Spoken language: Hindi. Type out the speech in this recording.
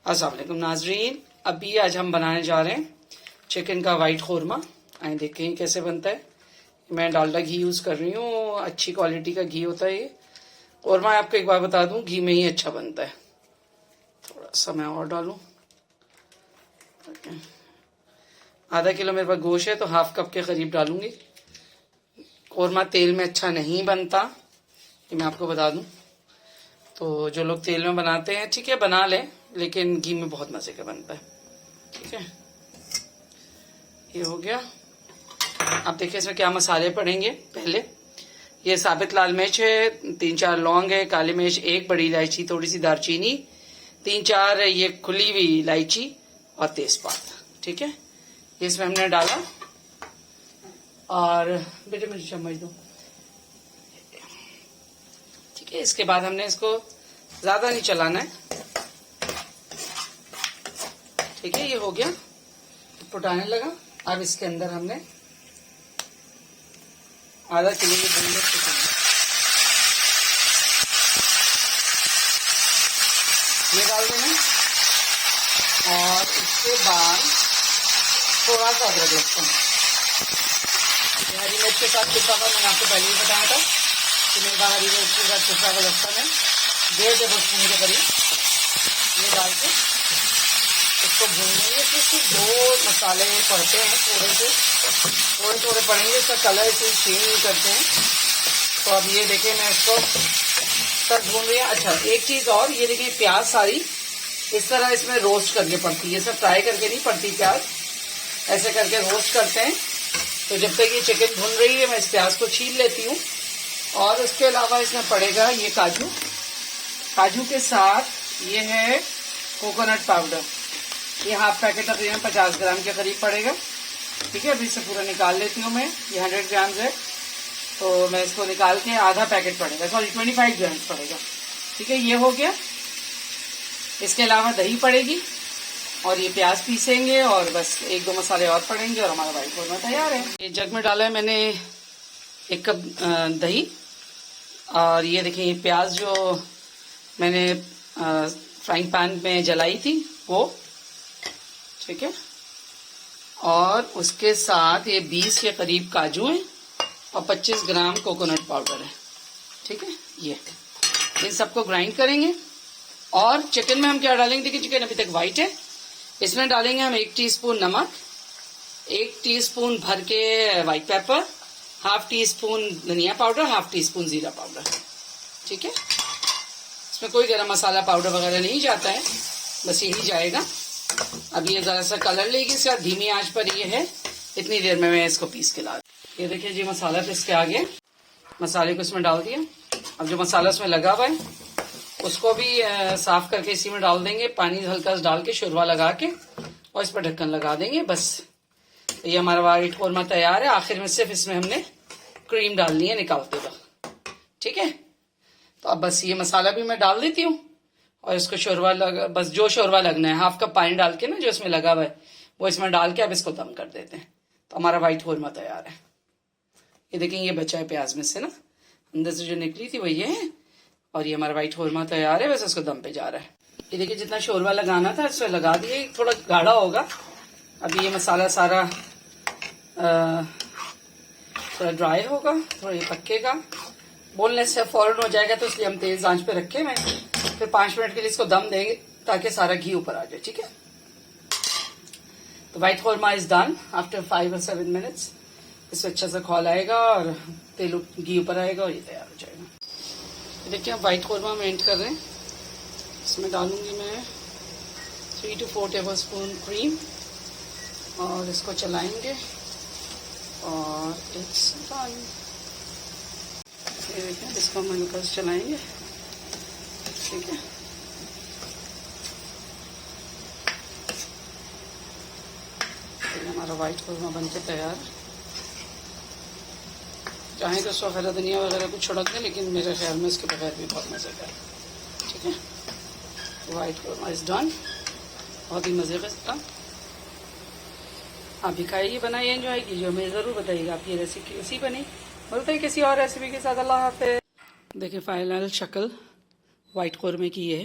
अस्सलाम वालेकुम नाजरीन, अभी आज हम बनाने जा रहे हैं चिकन का वाइट कौरमा। आए देखें कैसे बनता है। मैं डालडा घी यूज़ कर रही हूँ, अच्छी क्वालिटी का घी होता है ये कौरमा। आपको एक बार बता दूँ, घी में ही अच्छा बनता है। थोड़ा सा मैं और डालूँ, आधा किलो मेरे पास गोश्त है तो हाफ कप के करीब डालूंगी। कौरमा तेल में अच्छा नहीं बनता, ये मैं आपको बता दूं। तो जो लोग तेल में बनाते हैं ठीक है बना लें, लेकिन घी में बहुत मज़े का बनता है। ठीक है, ये हो गया। आप देखिए इसमें क्या मसाले पड़ेंगे। पहले ये साबित लाल मिर्च है, 3-4 लौंग है, काली मिर्च, 1 बड़ी इलायची, थोड़ी सी दालचीनी, 3-4 ये खुली हुई इलायची और तेजपात। ठीक है, ये इसमें हमने डाला। और बेटे मुझे चम्मच दो। ठीक है, इसके बाद हमने इसको ज्यादा नहीं चलाना है। ठीक है, ये हो गया, फुटाने लगा। अब इसके अंदर हमने आधा किलो की बोनलेस चिकन ये डाल देना। और इसके बाद थोड़ा सा अदरक लहसुन, हरी मिर्च के साथ पिसा हुआ, मैंने आपको पहले ही बताया था कि मेरे पास हरी मिर्च के साथ पिसा हुआ लहसुन है, 1.5 टेबलस्पून के करीब। ये डाल के इसको भूनेंगे। तो सिर्फ 2 मसाले पड़ते हैं, थोड़े थोड़े पड़ेंगे, इसका कलर कोई चेंज नहीं करते हैं। तो अब ये देखिए मैं इसको सब भून रही हूँ। अच्छा, एक चीज़ और, ये देखिए प्याज सारी इस तरह इसमें रोस्ट करके पड़ती है, सब फ्राई करके नहीं पड़ती प्याज, ऐसे करके रोस्ट करते हैं। तो जब तक ये चिकन भून रही है मैं इस प्याज को छील लेती हूँ। और उसके अलावा इसमें पड़ेगा ये काजू के साथ ये है कोकोनट पाउडर, ये हाफ पैकेट तकरीबन 50 ग्राम के करीब पड़ेगा। ठीक है, अभी इसे पूरा निकाल लेती हूँ मैं। ये 100 ग्राम है तो मैं इसको निकाल के आधा पैकेट पड़ेगा, सॉरी 25 ग्राम पड़ेगा। ठीक है, ये हो गया। इसके अलावा दही पड़ेगी और ये प्याज पीसेंगे और बस 1-2 मसाले और पड़ेंगे और हमारा वाइट कौरमा तैयार है। ये जग में डाला है मैंने 1 कप दही। और ये देखिए ये प्याज जो मैंने फ्राइंग पैन में जलाई थी वो। ठीक है, और उसके साथ ये 20 के करीब काजू है और 25 ग्राम कोकोनट पाउडर है। ठीक है, ये इन सबको ग्राइंड करेंगे। और चिकन में हम क्या डालेंगे, देखिए चिकन अभी तक वाइट है, इसमें डालेंगे हम 1 टीस्पून नमक, 1 टीस्पून भर के व्हाइट पेपर, हाफ टीस्पून धनिया पाउडर, हाफ टीस्पून जीरा पाउडर। ठीक है, इसमें कोई गरम मसाला पाउडर वगैरह नहीं जाता है, बस यही जाएगा। अब ये जरा सा कलर लेगी, इसका धीमी आंच पर ये है। इतनी देर में मैं इसको पीस के ला। ये देखिए जी मसाला पीस के आ गया, मसाले को इसमें डाल दिया। अब जो मसाला इसमें लगा हुआ है उसको भी साफ करके इसी में डाल देंगे, पानी हल्का सा डाल के शुरवा लगा के और इस पर ढक्कन लगा देंगे। बस ये हमारा वाइट कौरमा तैयार है। आखिर में सिर्फ इसमें हमने क्रीम डालनी है निकालते वक्त। ठीक है, तो अब बस ये मसाला भी मैं डाल देती हूँ और इसको शोरवा लगा, बस जो शोरवा लगना है, हाफ कप पानी डाल के ना जो इसमें लगा हुआ है वो इसमें डाल के अब इसको दम कर देते हैं। तो हमारा वाइट कौरमा तैयार है। ये देखें ये बचा है प्याज में से ना, अंदर से जो निकली थी वो ये है। और ये हमारा वाइट कौरमा तैयार है, बस इसको दम पे जा रहा है। ये देखिए जितना शोरवा लगाना था इसमें लगा दिए, थोड़ा गाढ़ा होगा। अभी ये मसाला सारा थोड़ा ड्राई होगा, थोड़ा ये पकेगा, बोलने से फौरन हो जाएगा, तो इसलिए हम तेज आंच पे रखे मैं। फिर 5 मिनट के लिए इसको दम देंगे ताकि सारा घी ऊपर आ जाए। ठीक है, तो white korma is done after 5 और 7 मिनट्स। इससे अच्छा सा खौल आएगा और तेल घी ऊपर आएगा और ये तैयार हो जाएगा। देखिए अब वाइट कौरमा हम एंड कर रहे हैं। इसमें डालूंगी मैं 3 to 4 टेबल स्पून क्रीम और इसको चलाएंगे और इट्स डन। ये देखिए इसको हम हल्का से चलाएंगे। ठीक है, तो हमारा वाइट कौरमा बनके तैयार। चाहे तो उसको हरा धनिया वगैरह कुछ छिड़क दें, लेकिन मेरे ख्याल में इसके बगैर भी बहुत मज़े का है। ठीक है, तो वाइट कौरमा इज डन, बहुत ही मज़े का। आप भी खाइए, बनाइए, एंजॉय कीजिए। हमें ज़रूर बताइएगा आप ये रेसिपी कैसी बनी। मिलते हैं किसी और रेसिपी के साथ। अल्लाह हाफ़िज़। देखिए फाइनल शक्ल वाइट कौरमे की है।